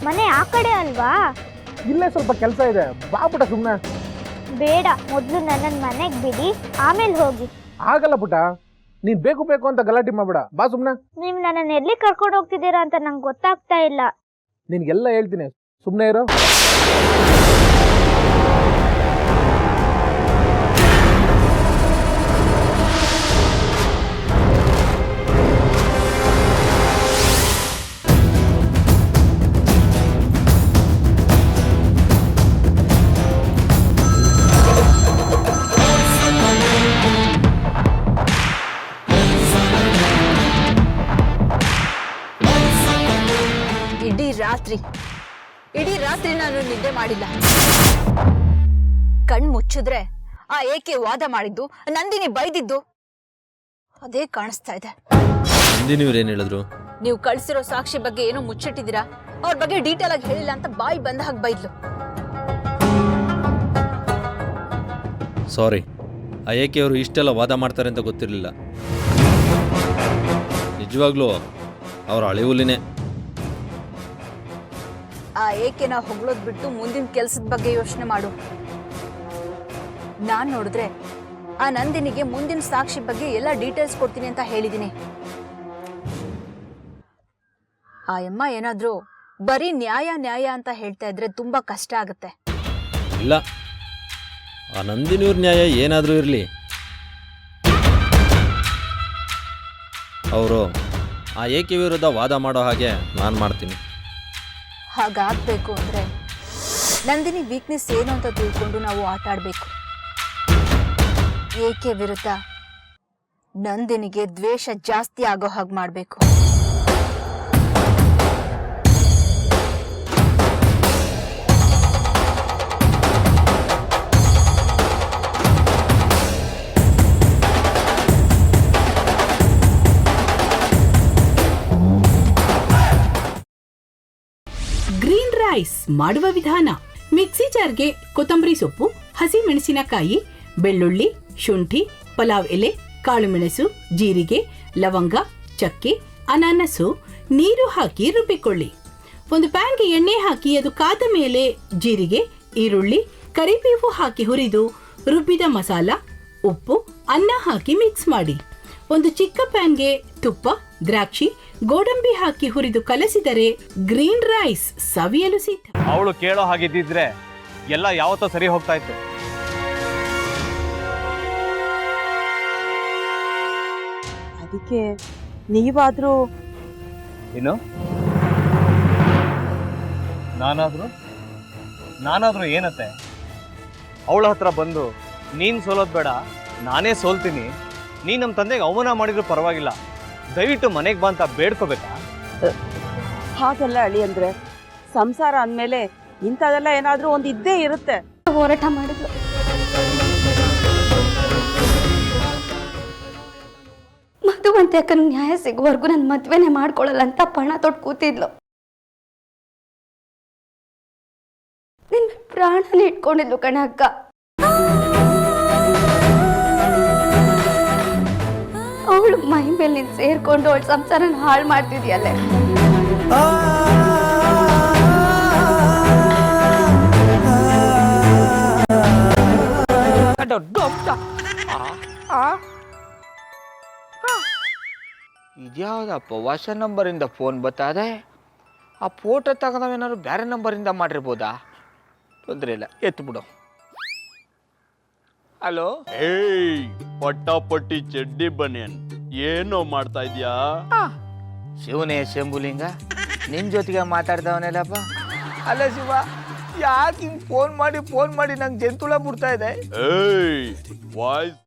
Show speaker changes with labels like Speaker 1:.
Speaker 1: ಮನೆ ಆ ಕಡೆ ಅಲ್ವಾ?
Speaker 2: ಇಲ್ಲೇ ಸ್ವಲ್ಪ ಕೆಲಸ ಇದೆ, ಬಾ ಪುಟ ಸುಮ್ಮನೆ.
Speaker 1: ಬೇಡ, ಮೊದಲು ನನ್ನನ್ನು ಮನೆಗೆ ಬಿಡಿ, ಆಮೇಲೆ ಹೋಗಿ.
Speaker 2: ಆಗಲ್ಲ ಪುಟ, ನೀನ್ ಬೇಕು ಬೇಕು ಅಂತ ಗಲಾಟೆ ಮಾಡ್ಬೇಡ, ಬಾ ಸುಮ್ಮನೆ.
Speaker 1: ನೀವು ನನ್ನನ್ನು ಎಲ್ಲಿ ಕರ್ಕೊಂಡು ಹೋಗ್ತಿದ್ದೀರಾ ಅಂತ ನಂಗೆ ಗೊತ್ತಾಗ್ತಾ ಇಲ್ಲ.
Speaker 2: ನಿನ್ಗೆಲ್ಲ ಹೇಳ್ತೀನಿ, ಸುಮ್ಮನೆ ಇರೋ.
Speaker 3: ಇಡೀ ರಾತ್ರಿ ನಾನು ನಿದ್ದೆ ಮಾಡಿಲ್ಲ. ಕಣ್ಣು ಮುಚ್ಚಿದ್ರೆ ಆ ಏಕೆ ವಾದ ಮಾಡಿದ್ದು, ನಂದಿನಿ ಬೈದಿದ್ದು ಅದೇ ಕಾಣಿಸ್ತಾ ಇದೆ.
Speaker 4: ನಂದಿನಿಯವ್ರೇನು ಹೇಳಿದ್ರು?
Speaker 3: ನೀವು ಕಳ್ಸಿರೋ ಸಾಕ್ಷಿ ಬಗ್ಗೆ ಏನೋ ಮುಚ್ಚಿಟ್ಟಿದ್ದೀರಾ, ಅವ್ರ ಬಗ್ಗೆ ಡೀಟೇಲ್ ಆಗಿ ಹೇಳಿಲ್ಲ ಅಂತ ಬಾಯಿ ಬಂದ ಹಾಗೆ ಬೈದ್ಲು.
Speaker 4: ಸಾರಿ, ಆ ಏಕೆ ಅವರು ಇಷ್ಟೆಲ್ಲ ವಾದ ಮಾಡ್ತಾರೆ ಅಂತ ಗೊತ್ತಿರಲಿಲ್ಲ. ನಿಜವಾಗ್ಲೂ ಅವ್ರ ಅಳಿವುಲಿನೇ.
Speaker 3: ಆ ಏಕೆನ ಹೊಗಳೋದ್ ಬಿಟ್ಟು ಮುಂದಿನ ಕೆಲ್ಸದ ಬಗ್ಗೆ ಯೋಚನೆ ಮಾಡು. ನಾನ್ ನೋಡಿದ್ರೆ ಆ ನಂದಿನಿಗೆ ಮುಂದಿನ ಸಾಕ್ಷಿ ಬಗ್ಗೆ ಎಲ್ಲ ಡೀಟೇಲ್ಸ್ ಕೊಡ್ತೀನಿ ಅಂತ ಹೇಳಿದೀನಿ. ಆ ಅಮ್ಮ ಏನಾದ್ರೂ ಬರೀ ನ್ಯಾಯ ನ್ಯಾಯ ಅಂತ ಹೇಳ್ತಾ ಇದ್ರೆ ತುಂಬಾ ಕಷ್ಟ ಆಗುತ್ತೆ.
Speaker 4: ಇಲ್ಲ, ಆ ನಂದಿನಿಯವ್ರ ನ್ಯಾಯ ಏನಾದರೂ ಇರಲಿ, ಅವರು ಆ ಏಕೆ ವಿರುದ್ಧ ವಾದ ಮಾಡೋ ಹಾಗೆ ನಾನು ಮಾಡ್ತೀನಿ.
Speaker 3: ಹಾಗಾಗಬೇಕು ಅಂದರೆ ನಂದಿನಿ ವೀಕ್ನೆಸ್ ಏನು ಅಂತ ತಿಳ್ಕೊಂಡು ನಾವು ಆಟ ಆಡಬೇಕು. ಏಕೆ ವಿರುದ್ಧ ನಂದಿನಿಗೆ ದ್ವೇಷ ಜಾಸ್ತಿ ಆಗೋ ಹಾಗೆ ಮಾಡಬೇಕು.
Speaker 5: ಗ್ರೀನ್ ರೈಸ್ ಮಾಡುವ ವಿಧಾನ: ಮಿಕ್ಸಿ ಜಾರ್ಗೆ ಕೊತ್ತಂಬರಿ ಸೊಪ್ಪು, ಹಸಿ ಮೆಣಸಿನಕಾಯಿ, ಬೆಳ್ಳುಳ್ಳಿ, ಶುಂಠಿ, ಪಲಾವ್ ಎಲೆ, ಕಾಳುಮೆಣಸು, ಜೀರಿಗೆ, ಲವಂಗ, ಚಕ್ಕೆ, ಅನಾನಸು, ನೀರು ಹಾಕಿ ರುಬ್ಬಿಕೊಳ್ಳಿ. ಒಂದು ಪ್ಯಾನ್ಗೆ ಎಣ್ಣೆ ಹಾಕಿ ಅದು ಕಾದ ಮೇಲೆ ಜೀರಿಗೆ, ಈರುಳ್ಳಿ, ಕರಿಬೇವು ಹಾಕಿ ಹುರಿದು ರುಬ್ಬಿದ ಮಸಾಲ, ಉಪ್ಪು, ಅನ್ನ ಹಾಕಿ ಮಿಕ್ಸ್ ಮಾಡಿ. ಒಂದು ಚಿಕ್ಕ ಪ್ಯಾನ್ಗೆ ತುಪ್ಪ, ದ್ರಾಕ್ಷಿ, ಗೋಡಂಬಿ ಹಾಕಿ ಹುರಿದು ಕಲಸಿದರೆ ಗ್ರೀನ್ ರೈಸ್ ಸವಿಯಲು ಸಿದ್ಧ.
Speaker 6: ಅವಳು ಕೇಳೋ ಹಾಗಿದ್ದಿದ್ರೆ ಎಲ್ಲ ಯಾವತ್ತೋ ಸರಿ ಹೋಗ್ತಾ ಇತ್ತು.
Speaker 7: ಅದಕ್ಕೆ ನೀವಾದ್ರೂ
Speaker 6: ಏನು? ನಾನಾದ್ರೂ ಏನತ್ತೆ? ಅವಳ ಹತ್ರ ಬಂದು ನೀನ್ ಸೋಲೋದ್ ಬೇಡ, ನಾನೇ ಸೋಲ್ತೀನಿ, ನೀನ್ ನಮ್ಮ ತಂದೆಗೆ ಅವಮಾನ ಮಾಡಿದ್ರು ಪರವಾಗಿಲ್ಲ, ದಯವಿಟ್ಟು ಮನೆಗೆ ಬಾ ಅಂತ ಬೇಡ್ಕೋಬೇಕಾ?
Speaker 7: ಹಾಗೆಲ್ಲ ಅಳಿ ಅಂದ್ರೆ ಸಂಸಾರ ಅಂದಮೇಲೆ ಇಂಥದೆಲ್ಲ ಏನಾದ್ರೂ ಒಂದು ಇದ್ದೇ ಇರುತ್ತೆ.
Speaker 1: ಹೋರಾಟ ಮಾಡಿದ್ಲು. ಮಧುವಂತೆ ಅಕ್ಕನ ನ್ಯಾಯ ಸಿಗುವವರೆಗೂ ನನ್ನ ಮದ್ವೆನೇ ಮಾಡ್ಕೊಳ್ಳಲ್ಲ ಅಂತ ಪಣ ತೊಟ್ಟು ಕೂತಿದ್ಲು. ನಿನ್ ಪ್ರಾಣನೇ ಇಟ್ಕೊಂಡಿದ್ಲು ಕಣ ಅಕ್ಕ. ಅವಳು ಮೈ ಮೇಲೆ ನೀನು ಸೇರ್ಕೊಂಡು ಅವಳ ಸಂಸಾರನ ಹಾಳು ಮಾಡ್ತಿದ್ಯಲ್ಲೇ.
Speaker 8: ಇದ್ಯಾವುದಪ್ಪ ಹೊಸ ನಂಬರಿಂದ ಫೋನ್ ಬರ್ತಾದೆ? ಆ ಫೋಟೋ ತಗೊಂಡವೇನಾದ್ರು ಬೇರೆ ನಂಬರಿಂದ ಮಾಡಿರ್ಬೋದಾ? ತೊಂದರೆ ಇಲ್ಲ, ಎತ್ತು ಬಿಡು. ಹಲೋ,
Speaker 9: ಏಯ್ ಪಟ್ಟಾಪಟ್ಟಿ ಚಡ್ಡಿ ಬನಿಯನ್, ಏನೋ ಮಾಡ್ತಾ ಇದ್ಯಾ?
Speaker 8: ಶಿವನೇ ಶಂಭುಲಿಂಗ, ನಿನ್ ಜೊತೆಗೆ ಮಾತಾಡ್ದವನೇಲಪ್ಪ. ಅಲ್ಲ ಶಿವ, ಯಾಕೆ ಹಿಂಗ್ ಫೋನ್ ಮಾಡಿ ನಂಗೆ ಜಂತುಳ ಬಿಡ್ತಾ ಇದೆ?
Speaker 9: ಏಯ್ ವಾಯ್ಸ್